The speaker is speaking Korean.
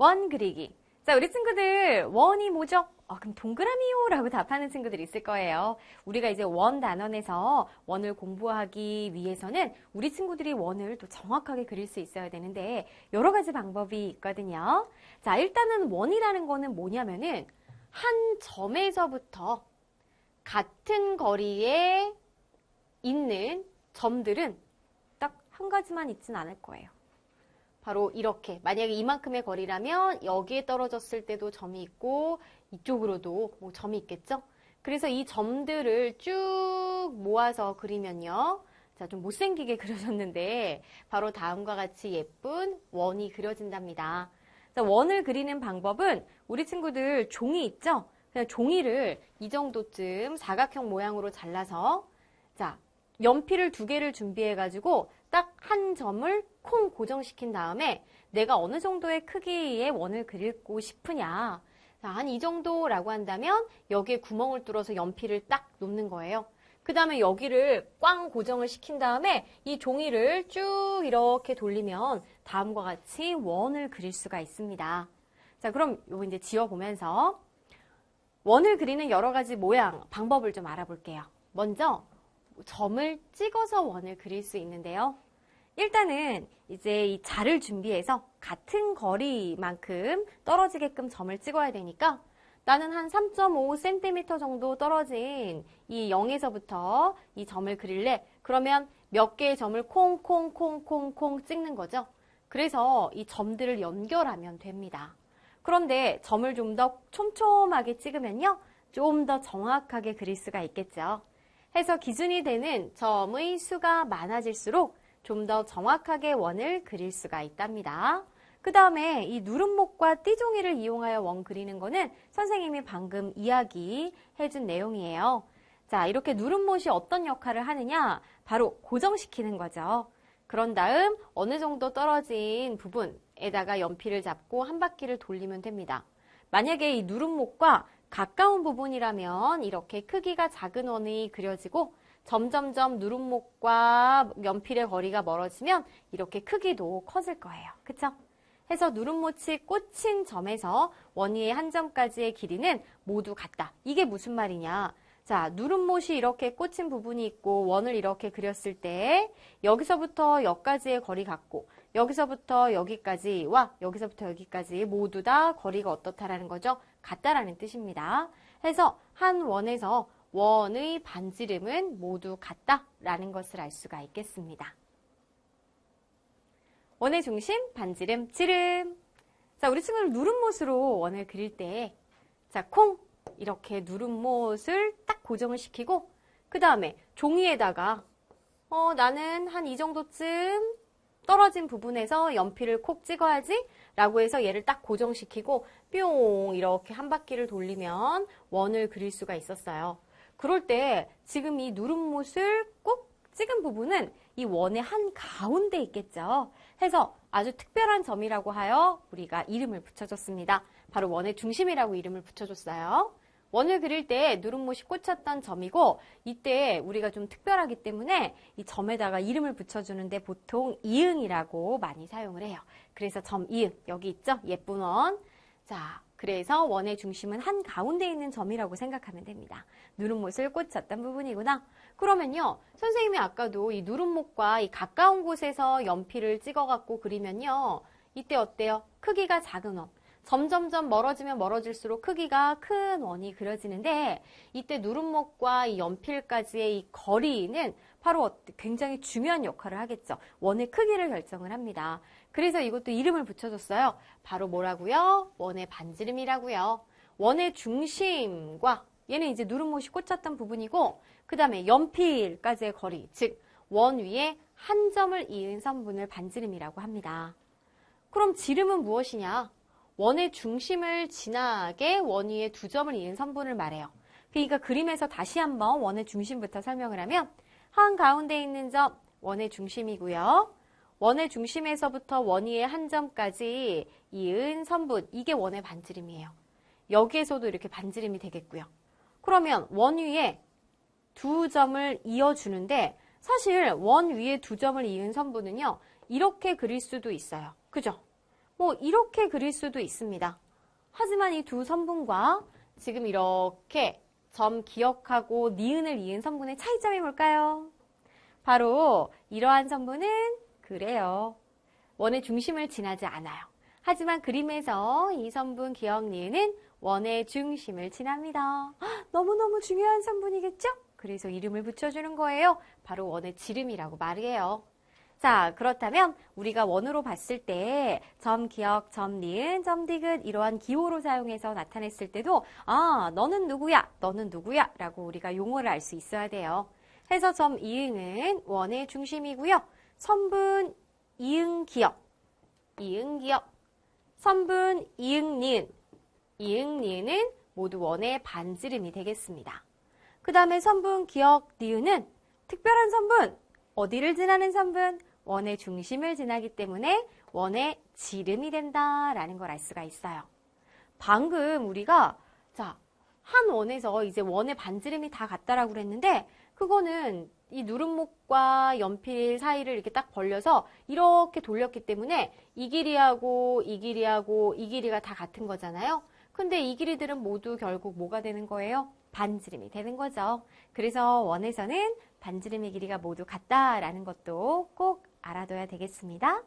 원 그리기. 자, 우리 친구들 원이 뭐죠? 그럼 동그라미요 라고 답하는 친구들이 있을 거예요. 우리가 이제 원 단원에서 원을 공부하기 위해서는 우리 친구들이 원을 또 정확하게 그릴 수 있어야 되는데 여러 가지 방법이 있거든요. 자, 일단은 원이라는 거는 뭐냐면은 한 점에서부터 같은 거리에 있는 점들은 딱 한 가지만 있진 않을 거예요. 바로 이렇게 만약에 이만큼의 거리라면 여기에 떨어졌을 때도 점이 있고 이쪽으로도 뭐 점이 있겠죠? 그래서 이 점들을 쭉 모아서 그리면요. 자, 좀 못생기게 그려졌는데 바로 다음과 같이 예쁜 원이 그려진답니다. 자, 원을 그리는 방법은 우리 친구들 종이 있죠? 그냥 종이를 이 정도쯤 사각형 모양으로 잘라서 자, 연필을 2개를 준비해가지고 딱 한 점을 콩 고정시킨 다음에 내가 어느 정도의 크기의 원을 그리고 싶으냐. 자, 한 이 정도라고 한다면 여기에 구멍을 뚫어서 연필을 딱 놓는 거예요. 그 다음에 여기를 꽝 고정을 시킨 다음에 이 종이를 쭉 이렇게 돌리면 다음과 같이 원을 그릴 수가 있습니다. 자, 그럼 요거 이제 지워보면서 원을 그리는 여러 가지 모양, 방법을 좀 알아볼게요. 먼저 점을 찍어서 원을 그릴 수 있는데요. 일단은 이제 이 자를 준비해서 같은 거리만큼 떨어지게끔 점을 찍어야 되니까 나는 한 3.5cm 정도 떨어진 이 0에서부터 이 점을 그릴래. 그러면 몇 개의 점을 콩콩콩콩콩 찍는 거죠. 그래서 이 점들을 연결하면 됩니다. 그런데 점을 좀 더 촘촘하게 찍으면요. 좀 더 정확하게 그릴 수가 있겠죠. 해서 기준이 되는 점의 수가 많아질수록 좀 더 정확하게 원을 그릴 수가 있답니다. 그 다음에 이 누름목과 띠종이를 이용하여 원 그리는 거는 선생님이 방금 이야기해준 내용이에요. 자, 이렇게 누름못이 어떤 역할을 하느냐? 바로 고정시키는 거죠. 그런 다음 어느 정도 떨어진 부분에다가 연필을 잡고 한 바퀴를 돌리면 됩니다. 만약에 이 누름목과 가까운 부분이라면 이렇게 크기가 작은 원이 그려지고 점점점 누름목과 연필의 거리가 멀어지면 이렇게 크기도 커질 거예요. 그쵸? 해서 누름못이 꽂힌 점에서 원 위의 한 점까지의 길이는 모두 같다. 이게 무슨 말이냐? 자, 누름못이 이렇게 꽂힌 부분이 있고 원을 이렇게 그렸을 때 여기서부터 여기까지의 거리 같고 여기서부터 여기까지와 여기서부터 여기까지 모두 다 거리가 어떻다라는 거죠? 같다라는 뜻입니다. 해서 한 원에서 원의 반지름은 모두 같다라는 것을 알 수가 있겠습니다. 원의 중심, 반지름, 지름. 자, 우리 친구들 누름못으로 원을 그릴 때 자, 콩! 이렇게 누름못을 딱 고정을 시키고 그 다음에 종이에다가 나는 한 이 정도쯤 떨어진 부분에서 연필을 콕 찍어야지 라고 해서 얘를 딱 고정시키고 뿅 이렇게 한 바퀴를 돌리면 원을 그릴 수가 있었어요. 그럴 때 지금 이 누름못을 꼭 찍은 부분은 이 원의 한 가운데 있겠죠. 해서 아주 특별한 점이라고 하여 우리가 이름을 붙여줬습니다. 바로 원의 중심이라고 이름을 붙여줬어요. 원을 그릴 때 누름못이 꽂혔던 점이고 이때 우리가 좀 특별하기 때문에 이 점에다가 이름을 붙여주는데 보통 이응이라고 많이 사용을 해요. 그래서 점 이응 여기 있죠? 예쁜 원. 자, 그래서 원의 중심은 한 가운데 있는 점이라고 생각하면 됩니다. 누름못을 꽂혔던 부분이구나. 그러면요, 선생님이 아까도 이 누름못과 이 가까운 곳에서 연필을 찍어갖고 그리면요, 이때 어때요? 크기가 작은 원. 점점점 멀어지면 멀어질수록 크기가 큰 원이 그려지는데 이때 누름목과 이 연필까지의 이 거리는 바로 굉장히 중요한 역할을 하겠죠. 원의 크기를 결정을 합니다. 그래서 이것도 이름을 붙여줬어요. 바로 뭐라고요? 원의 반지름이라고요. 원의 중심과 얘는 이제 누름못이 꽂혔던 부분이고 그 다음에 연필까지의 거리, 즉 원 위에 한 점을 이은 선분을 반지름이라고 합니다. 그럼 지름은 무엇이냐? 원의 중심을 지나게 원 위에 2점을 이은 선분을 말해요. 그러니까 그림에서 다시 한번 원의 중심부터 설명을 하면 한가운데 있는 점 원의 중심이고요. 원의 중심에서부터 원 위에 한 점까지 이은 선분, 이게 원의 반지름이에요. 여기에서도 이렇게 반지름이 되겠고요. 그러면 원 위에 2점을 이어주는데 사실 원 위에 2점을 이은 선분은요. 이렇게 그릴 수도 있어요. 그죠? 뭐 이렇게 그릴 수도 있습니다. 하지만 이 두 선분과 지금 이렇게 점 기억하고 니은을 이은 선분의 차이점이 뭘까요? 바로 이러한 선분은 그래요. 원의 중심을 지나지 않아요. 하지만 그림에서 이 선분 기억 니은은 원의 중심을 지납니다. 너무너무 중요한 선분이겠죠? 그래서 이름을 붙여주는 거예요. 바로 원의 지름이라고 말이에요. 자, 그렇다면 우리가 원으로 봤을 때 점 기억, 점 니은, 점 디귿 이러한 기호로 사용해서 나타냈을 때도 너는 누구야? 너는 누구야? 라고 우리가 용어를 알 수 있어야 돼요. 해서 점 이응은 원의 중심이고요. 선분 이응 기억, 선분 이응 니은은 모두 원의 반지름이 되겠습니다. 그 다음에 선분 기억 니은은 특별한 선분, 어디를 지나는 선분? 원의 중심을 지나기 때문에 원의 지름이 된다라는 걸 알 수가 있어요. 방금 우리가 한 원에서 이제 원의 반지름이 다 같다라고 그랬는데 그거는 이 누름목과 연필 사이를 이렇게 딱 벌려서 이렇게 돌렸기 때문에 이 길이하고 이 길이하고 이 길이가 다 같은 거잖아요. 근데 이 길이들은 모두 결국 뭐가 되는 거예요? 반지름이 되는 거죠. 그래서 원에서는 반지름의 길이가 모두 같다라는 것도 꼭 알아둬야 되겠습니다.